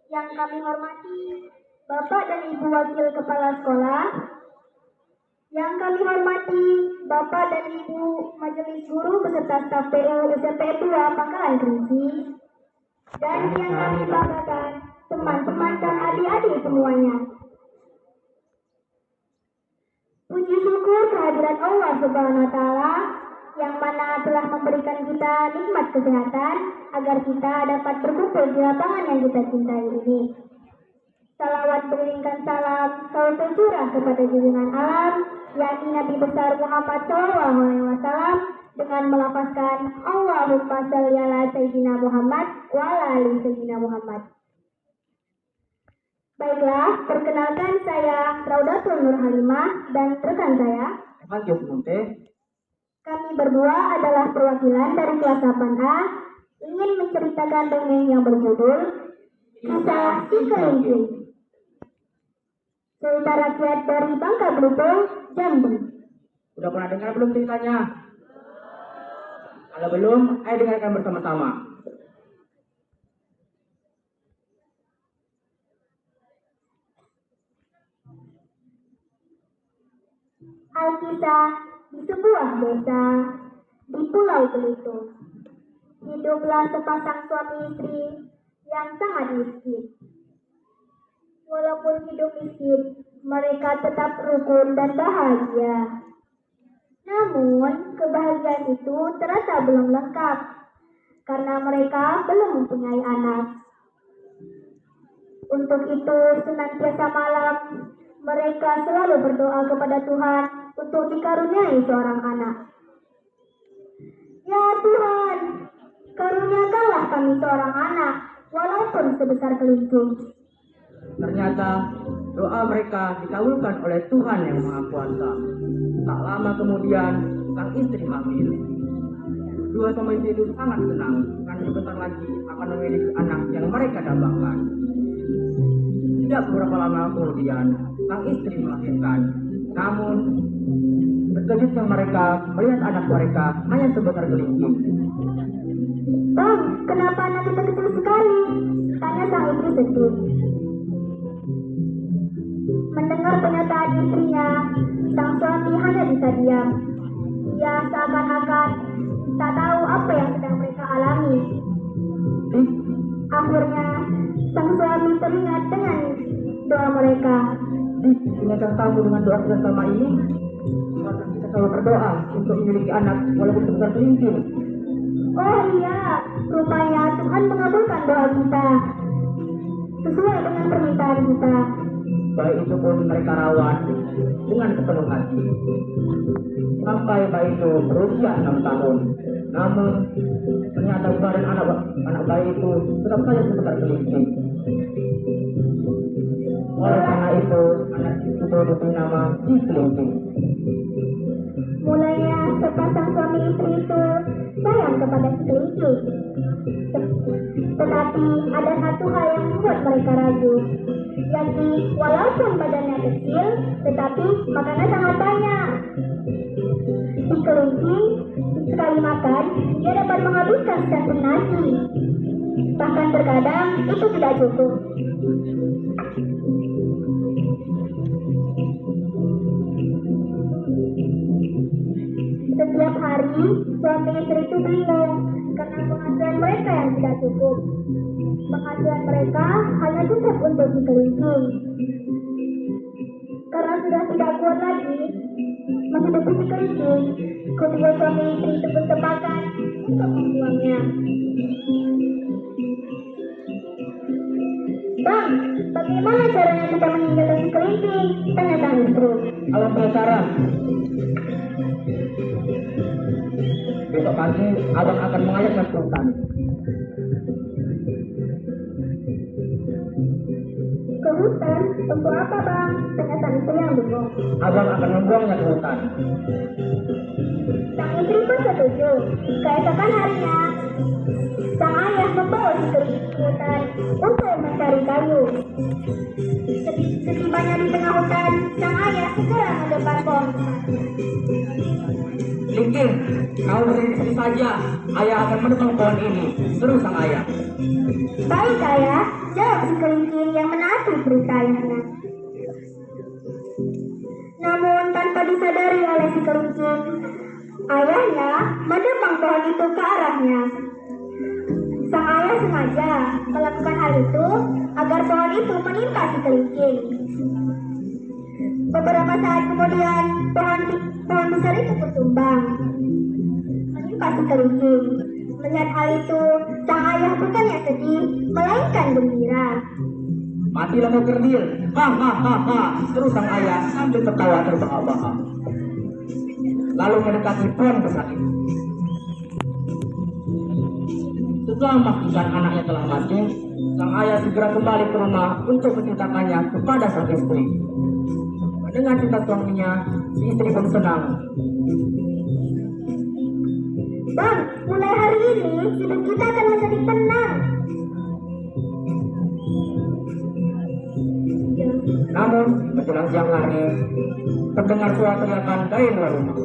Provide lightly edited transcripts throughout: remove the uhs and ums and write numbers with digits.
Yang kami hormati Bapak dan Ibu Wakil Kepala Sekolah, yang kami hormati Bapak dan Ibu Majelis Guru beserta staf PU SMP 2 Pangkalan Kerinci, dan yang kami banggakan teman-teman dan adik-adik semuanya. Puji syukur kehadiran Allah Subhanahu wa Ta'ala yang mana telah memberikan kita nikmat kesehatan agar kita dapat berkumpul di lapangan yang kita cintai ini. Salawat beriringkan salam salam tercurah kepada junjungan alam, yakni Nabi besar Muhammad SAW, dengan melafazkan Allahumma sholli ala Sayyidina Muhammad wa ala ali Sayyidina Muhammad. Baiklah, perkenalkan saya Raudatul Nur Halimah dan rekan saya Kami berdua adalah perwakilan dari kelas 8A ingin menceritakan dongeng yang berjudul Kisah Si Kelinci. Cerita rakyat dari Bangka Belitung, Jambi. Udah pernah dengar belum ceritanya? Kalau belum, ayo dengarkan bersama-sama. Alkisah di sebuah desa di Pulau Belitung. Hiduplah sepasang suami istri yang sangat miskin. Walaupun hidup miskin, mereka tetap rukun dan bahagia. Namun, kebahagiaan itu ternyata belum lengkap karena mereka belum mempunyai anak. Untuk itu, senantiasa malam, mereka selalu berdoa kepada Tuhan untuk dikaruniai seorang anak. Ya Tuhan, karuniakanlah kami seorang anak, walaupun sebesar kelinci. Ternyata doa mereka dikabulkan oleh Tuhan yang Maha Kuasa. Tak lama kemudian, sang istri hamil. Dua suami istri itu sangat senang karena sebentar lagi akan memiliki anak yang mereka dambakan. Tidak beberapa lama kemudian, sang istri melahirkan. Namun, terkejutnya mereka melihat anak mereka hanya sebesar kelinci. Bang, kenapa anak kita kecil sekali? Tanya sang istri sedih. Mendengar pernyataan istrinya, sang suami hanya bisa diam. Ia seakan-akan tak tahu apa yang sedang mereka alami. Akhirnya, sang suami teringat dengan doa mereka. Ingatkan kamu dengan doa kita selama ini? Maka kita selalu berdoa untuk memiliki anak walaupun sebesar kelinci. Oh iya, rupanya Tuhan mengabulkan doa kita sesuai dengan permintaan kita. Bayi itu pun mereka rawat dengan sepenuh hati. Sampai bayi itu berusia 6 tahun. Namun, ternyata badan anak bayi itu tetap saja sebesar kelinci. Oleh karena itu, anak itu diberi nama Si Kelinci. Mulanya sepasang suami istri itu sayang kepada si kelinci. Tetapi ada satu hal yang membuat mereka ragu, yakni walaupun badannya kecil, tetapi makannya sangat banyak. Si kelinci sekali makan, dia dapat menghabiskan secangkir nasi. Bahkan terkadang itu tidak cukup. Setiap hari, suami istri itu bingung karena penghasilan mereka yang tidak cukup. Penghasilan mereka hanya cukup untuk si kelinci. Karena sudah tidak kuat lagi menghidupi si kelinci, kedua suami istri itu bersepakat untuk membuangnya. Bang, bagaimana caranya kita meninggalkan si kelinci? Tanya sang istri. Alam penasaran. Besok pagi, abang akan mengajakkan ke hutan. Ke hutan? Untuk apa, Bang? Tanya sang istri yang bingung. Abang akan membuangnya ke hutan. Sang istri pun setuju. Keesokan harinya, sang ayah membawa si kelinci ke hutan untuk mencari kayu. Setibanya di tengah hutan, sang ayah segera mendebar pohon. Kelingking, kau berdiri di sini saja. Ayah akan menebang pohon ini. Seru sang ayah. Baik ayah, jawab si kelingking yang menaati perintah ayahnya. Namun tanpa disadari oleh si kelingking, ayahnya menebang pohon itu ke arahnya. Sang ayah sengaja melakukan hal itu agar pohon itu menimpa si kelingking. Beberapa saat kemudian pohon besar itu tumbang menimpa si kelingking. Melihat hal itu, sang ayah bukannya sedih, melainkan gembira. Matilah kau kerdil. Ha. Terus sang ayah sambil tertawa terbahak-bahak. Lalu mendekati pohon besar itu. Setelah memastikan anaknya telah mati, sang ayah segera kembali ke rumah untuk menceritakannya kepada sang istri. Mendengar cerita suaminya, si istri pun senang. Bang, mulai hari ini hidup kita akan menjadi tenang. Namun, menjelang siang hari, terdengar suara teriakan dari luar rumah.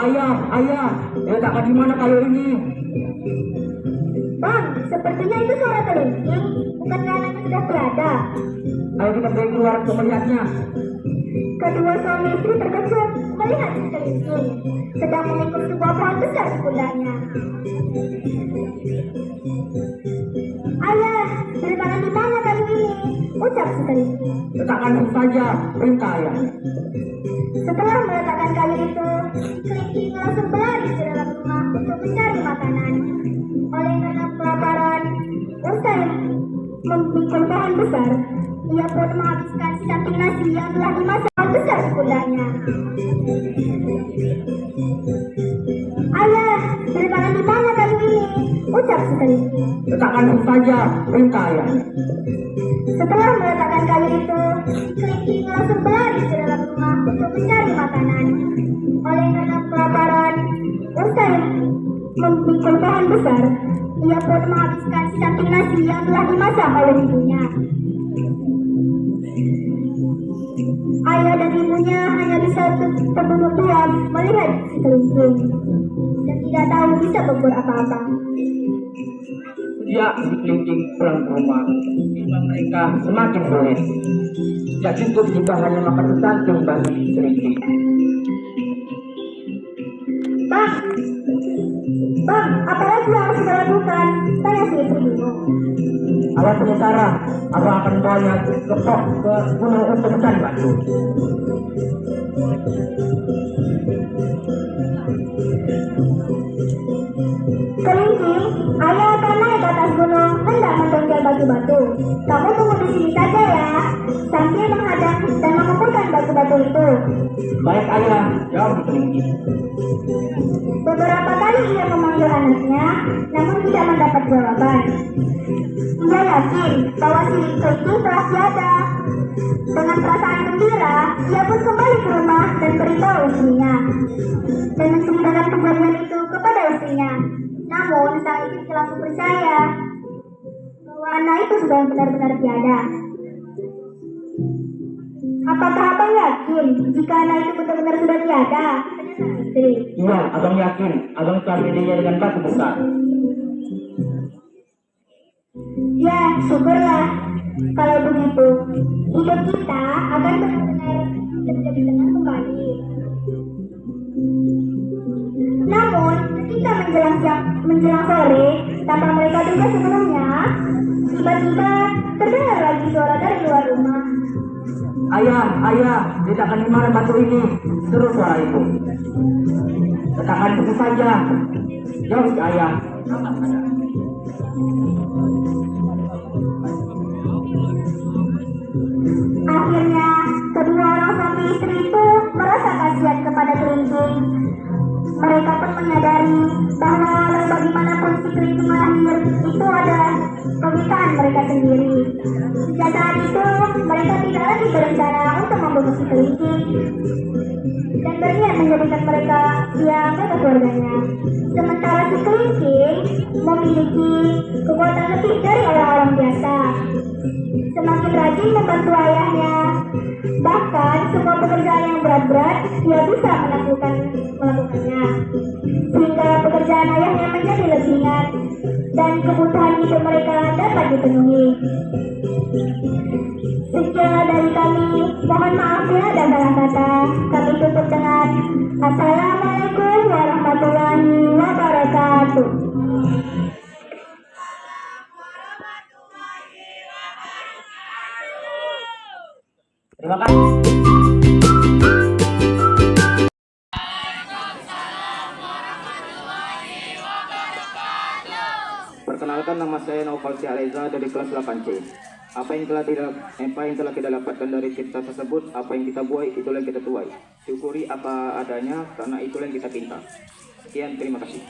Ayah, letakkan di mana kayu ini? Bang, sepertinya itu suara kelingking, bukannya anaknya sudah tiada. Ayo kita pergi keluar untuk melihatnya. Kedua suami istri terkejut melihat si kelingking sedang memikul sebuah pohon besar di pundaknya. Ayah, letakkan di mana kayu ini? Ucap si kelingking. Letakkan saja, perintah ayah. Setelah meletakkan kayu itu, kelingking langsung berlari ke dalam rumah untuk mencari makanan. Oleh karena kelaparan, usai memikul pohon besar, ia pun menghabiskan secanting nasi yang telah dimasak pohon besar di pundaknya. Ayah, letakkan di mana kayu ini? Ucap si kelingking. Letakkan saja, perintah ayah. Setelah meletakkan kayu itu, kelingking langsung berlari ke dalam rumah untuk mencari makanan. Oleh karena kelaparan, usai memikul pohon besar, ia pun menghabiskan secanting nasi yang telah dimasak oleh ibunya. Ayah dan ibunya hanya bisa terduduk diam melihat si kelingking dan tidak tahu bisa berbuat apa-apa. Sejak si kelingking pulang ke rumah, iman mereka semakin sulit. Tidak cukup jika hanya makan secanting bagi si kelingking. Bang, apalagi yang harus kita lakukan? Tanya si istri bingung. Awak punya cara, aku akan bawanya ke gunung untuk mencari batu. Kelingking, ayah akan naik ke atas gunung hendak mencari batu-batu. Kamu tunggu di sini saja ya, sambil menghadang dan mengumpulkan batu-batu itu. Baik ayah, jawab si kelingking. Beberapa kali ia memanggil anaknya, namun tidak mendapat jawaban. Ia yakin bahwa si kelingking telah tiada. Dengan perasaan gembira, ia pun kembali ke rumah dan beritahu istrinya dan menceritakan kejadian itu kepada istrinya. Namun sang istri langsung percaya bahwa anak itu sudah benar-benar tiada. Apakah abang yakin jika anak itu benar-benar sudah tiada? Tanya sang istri. Iya, abang yakin. Abang telah dirinya dengan batu besar. Ya, syukurlah. Kalau begitu, hidup kita akan benar-benar menjadi tenang kembali. Namun, ketika menjelang sore, tanpa mereka duga sebelumnya, tiba-tiba terdengar lagi suara dari luar rumah. Ayah, letakkan di mana batu ini? Seru suara itu. Letakkan begitu saja. Jawab si ayah. Akhirnya, kedua orang suami istri itu merasa kasihan kepada kelingking. Mereka pun menyadari bahwa walau bagaimanapun si kelingking lahir itu adalah kebutaan mereka sendiri. Sejak saat itu, mereka tidak lagi berencana untuk membunuh si kelingking dan berniat menjadikan mereka keluarganya. Sementara si kelingking memiliki kekuatan lebih dari orang-orang biasa. Semakin rajin membantu ayahnya, Bahkan semua pekerjaan yang berat-berat dia bisa melakukannya. Sehingga pekerjaan ayahnya menjadi lebih ringan dan kebutuhan hidup mereka dapat dipenuhi. Sekian dari kami, mohon maaf ya ada salah kata. Kami tutup dengan Assalamualaikum warahmatullahi wabarakatuh. Terima kasih. Perkenalkan, nama saya Naufal Syareza dari kelas 8C. Apa yang telah kita dapatkan dari cerita tersebut, apa yang kita buai, itulah yang kita tuai. Syukuri apa adanya, karena itulah yang kita pinta. Sekian, terima kasih.